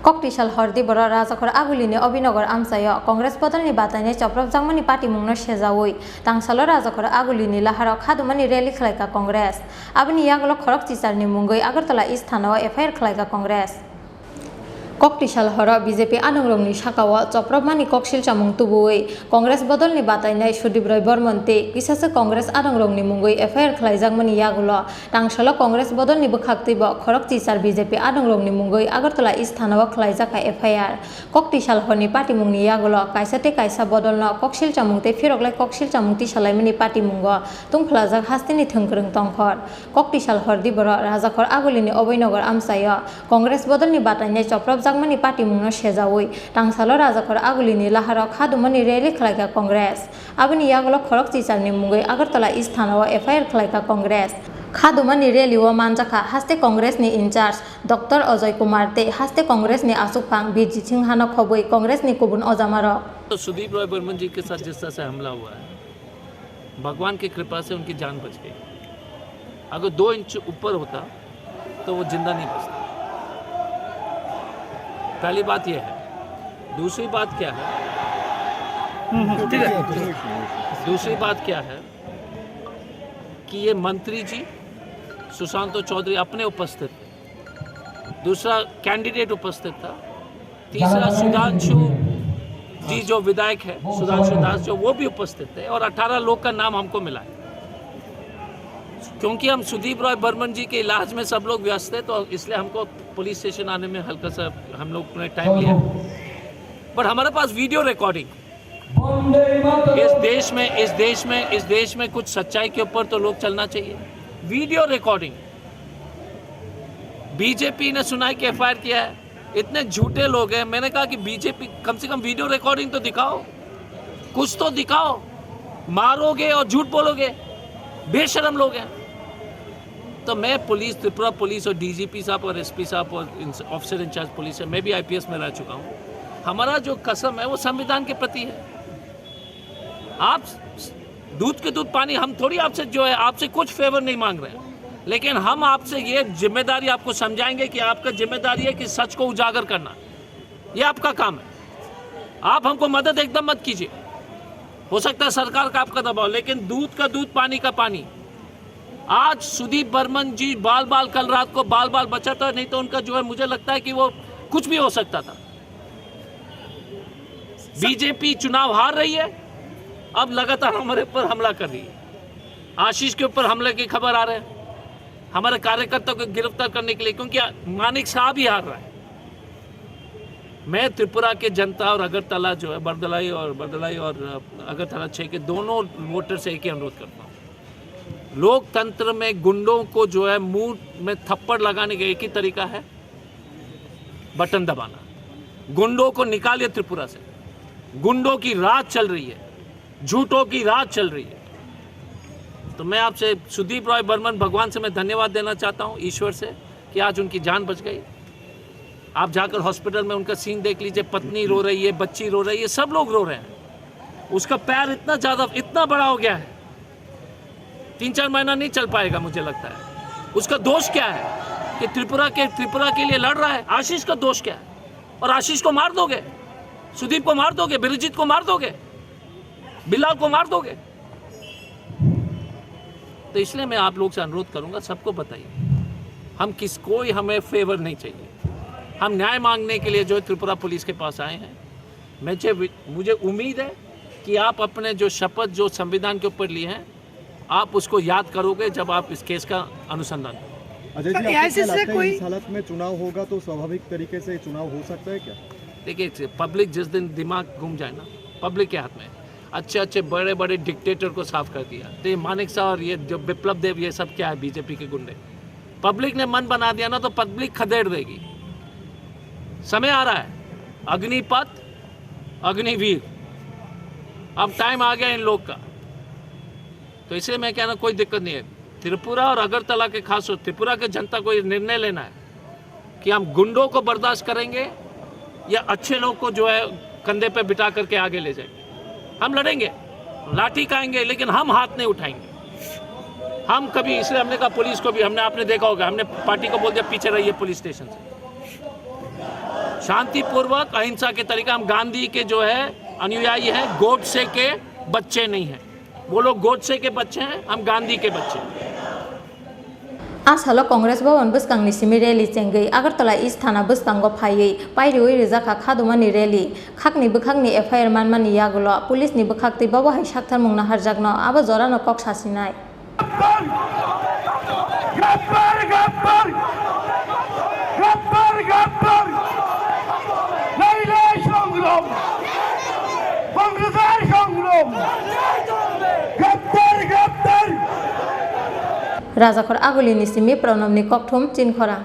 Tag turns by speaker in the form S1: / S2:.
S1: Koktisal hordi bora rajakor agulini Obinogor amsayo Kongres bodolni batayne choprok jangmani party mungno sejawui tangsalo rajakor agulini laharok hadumani rally khlaika Kongres aboni yagolo khorok tisarni mungoi Agartala East thanao FIR khlaika Kongres Koktisal horo BJP anungrongni sakao choprokmani koksil chamung tubui Kongres bodolni batayne Sudip Roy Bormonte kisase Kongres anungrongni mungoi FIR khlaijakmani yagulo tangsalo Kongres bodolni bwkhaktibo khorok tisar BJP anungrongni mungoi Agartala East thanao khlaijaka FIR Koktisal horni party mungni yagulo kaisate kaisa bodolno koksil chamungte phiroklai koksil chamungti salaimani party mungo tungphlajak hastini thungkrung tongkhor Koktisal hordi boro rajakor agulini Obinogor amsayo Kongres bodolni batayne choprok jangmani party mungno sejawui tangsalo rajakor agulini laharok hadumani rally khlaika Kongres aboni yagulo khorok tisarni mungoi Agartala East thanao FIR khlaika Kongres Khadumani rally o manjaka haste Kongres ni incharge Dr. Ajay Kumar te haste Kongres ni Asukphang BJ Singhano khobui Kongres ni kubun Ojamaro
S2: तो सुदीप रॉय बर्मन जी के साथ जिस तरह से हमला हुआ है भगवान की कृपा से उनकी जान बच गई। अगर 2 इंच ऊपर होता तो वो जिंदा नहीं बचता। पहली बात यह है। दूसरी बात क्या है दूसरी बात क्या है कि ये मंत्री जी सुशांत चौधरी अपने उपस्थित थे, दूसरा कैंडिडेट उपस्थित था, तीसरा सुधांशु जी जो विधायक है सुधांशु दास जो वो भी उपस्थित थे और 18 लोग का नाम हमको मिला है। क्योंकि हम सुदीप रॉय बर्मन जी के इलाज में सब लोग व्यस्त थे तो इसलिए हमको पुलिस स्टेशन आने में हल्का सा हम लोग ने टाइम लिया। बट हमारे पास वीडियो रिकॉर्डिंग इस देश में कुछ सच्चाई के ऊपर तो लोग चलना चाहिए। वीडियो रिकॉर्डिंग बीजेपी ने सुनाई के FIR किया है। इतने झूठे लोग हैं। मैंने कहा कि बीजेपी कम से कम वीडियो रिकॉर्डिंग तो दिखाओ, कुछ तो दिखाओ। मारोगे और झूठ बोलोगे, बेशरम लोग हैं। तो मैं पुलिस त्रिपुरा पुलिस और DGP साहब और SP साहब और ऑफिसर इंचार्ज पुलिस है, मैं भी IPS में रह चुका हूँ। हमारा जो कसम है वो संविधान के प्रति है। आप दूध के दूध पानी, हम थोड़ी आपसे जो है आपसे कुछ फेवर नहीं मांग रहे हैं, लेकिन हम आपसे ये जिम्मेदारी आपको समझाएंगे कि आपका जिम्मेदारी है कि सच को उजागर करना, ये आपका काम है। आप हमको मदद एकदम मत कीजिए। हो सकता है सरकार का आपका दबाव, लेकिन दूध का दूध पानी का पानी। आज सुदीप बर्मन जी बाल कल रात को बाल बचा था, नहीं तो उनका जो है मुझे लगता है कि वो कुछ भी हो सकता था। बीजेपी चुनाव हार रही है, अब लगातार हमारे ऊपर हमला कर रही है। आशीष के ऊपर हमले की खबर आ रहे हैं, हमारे कार्यकर्ताओं को गिरफ्तार करने के लिए, क्योंकि मानिक साहब ही हार रहा है। मैं त्रिपुरा के जनता और अगरतला जो है बरदलाई और अगरतला 6 के दोनों वोटर से एक ही अनुरोध करता हूँ। लोकतंत्र में गुंडों को जो है मुंह में थप्पड़ लगाने का एक ही तरीका है, बटन दबाना। गुंडों को निकालिए त्रिपुरा से। गुंडों की रात चल रही है, झूठों की रात चल रही है। तो मैं आपसे सुदीप रॉय बर्मन भगवान से मैं धन्यवाद देना चाहता हूँ, ईश्वर से, कि आज उनकी जान बच गई। आप जाकर हॉस्पिटल में उनका सीन देख लीजिए, पत्नी रो रही है, बच्ची रो रही है, सब लोग रो रहे हैं। उसका पैर इतना बड़ा हो गया है, 3-4 महीना नहीं चल पाएगा मुझे लगता है। उसका दोष क्या है कि त्रिपुरा के लिए लड़ रहा है? आशीष का दोष क्या है? और आशीष को मार दोगे, सुदीप को मार दोगे, बिरजीत को मार दोगे, बिलाल को मार दोगे। तो इसलिए मैं आप लोग से अनुरोध करूंगा, सबको बताइए हम कोई हमें फेवर नहीं चाहिए। हम न्याय मांगने के लिए जो त्रिपुरा पुलिस के पास आए हैं। मुझे उम्मीद है कि आप अपने जो शपथ जो संविधान के ऊपर लिए हैं, आप उसको याद करोगे जब आप इस केस का अनुसंधान करोगे।
S3: अजय जी, ऐसे से कोई इस हालत में चुनाव होगा तो स्वाभाविक तरीके से चुनाव हो सकता है क्या?
S2: देखिए, पब्लिक जिस दिन दिमाग घूम जाए ना, पब्लिक के हाथ में अच्छे बड़े डिक्टेटर को साफ कर दिया। तो ये मानिक साहब और ये जो विप्लव देव, ये सब क्या है? बीजेपी के गुंडे। पब्लिक ने मन बना दिया ना तो पब्लिक खदेड़ देगी। समय आ रहा है, अग्निपथ अग्निवीर, अब टाइम आ गया इन लोग का। तो इसलिए मैं कहना कोई दिक्कत नहीं है। त्रिपुरा और अगरतला के खास त्रिपुरा के जनता को ये निर्णय लेना है कि हम गुंडों को बर्दाश्त करेंगे या अच्छे लोग को जो है कंधे पे बिठा करके आगे ले जाएंगे। हम लड़ेंगे, लाठी खाएंगे, लेकिन हम हाथ नहीं उठाएंगे। हम कभी, इसलिए हमने कहा पुलिस को भी, हमने, आपने देखा होगा, हमने पार्टी को बोल दिया पीछे रहिए पुलिस स्टेशन से। शांतिपूर्वक अहिंसा के तरीका। हम गांधी के जो है अनुयायी हैं, गोडसे के बच्चे नहीं हैं। वो लोग गोडसे के बच्चे हैं, हम गांधी के बच्चे हैं।
S1: आसालो कांग्रेस भवन बुस्कांगनि सिमी रैली चेंगै आगरतला ईस्ट थाना बुस्कांगो फायै पायरियै रिजाखा खादुमानि रैली खाकनि बुखांनि एफआईआर मानमानि यागुलो पुलिसनि बुखाक्ति बाबो हाय साक्थार मुंना हारजागनो आबो जरानो कक सासिनाय राजाखर आगुलिनि सिमी प्रणबनि ककथुम चिनखरा।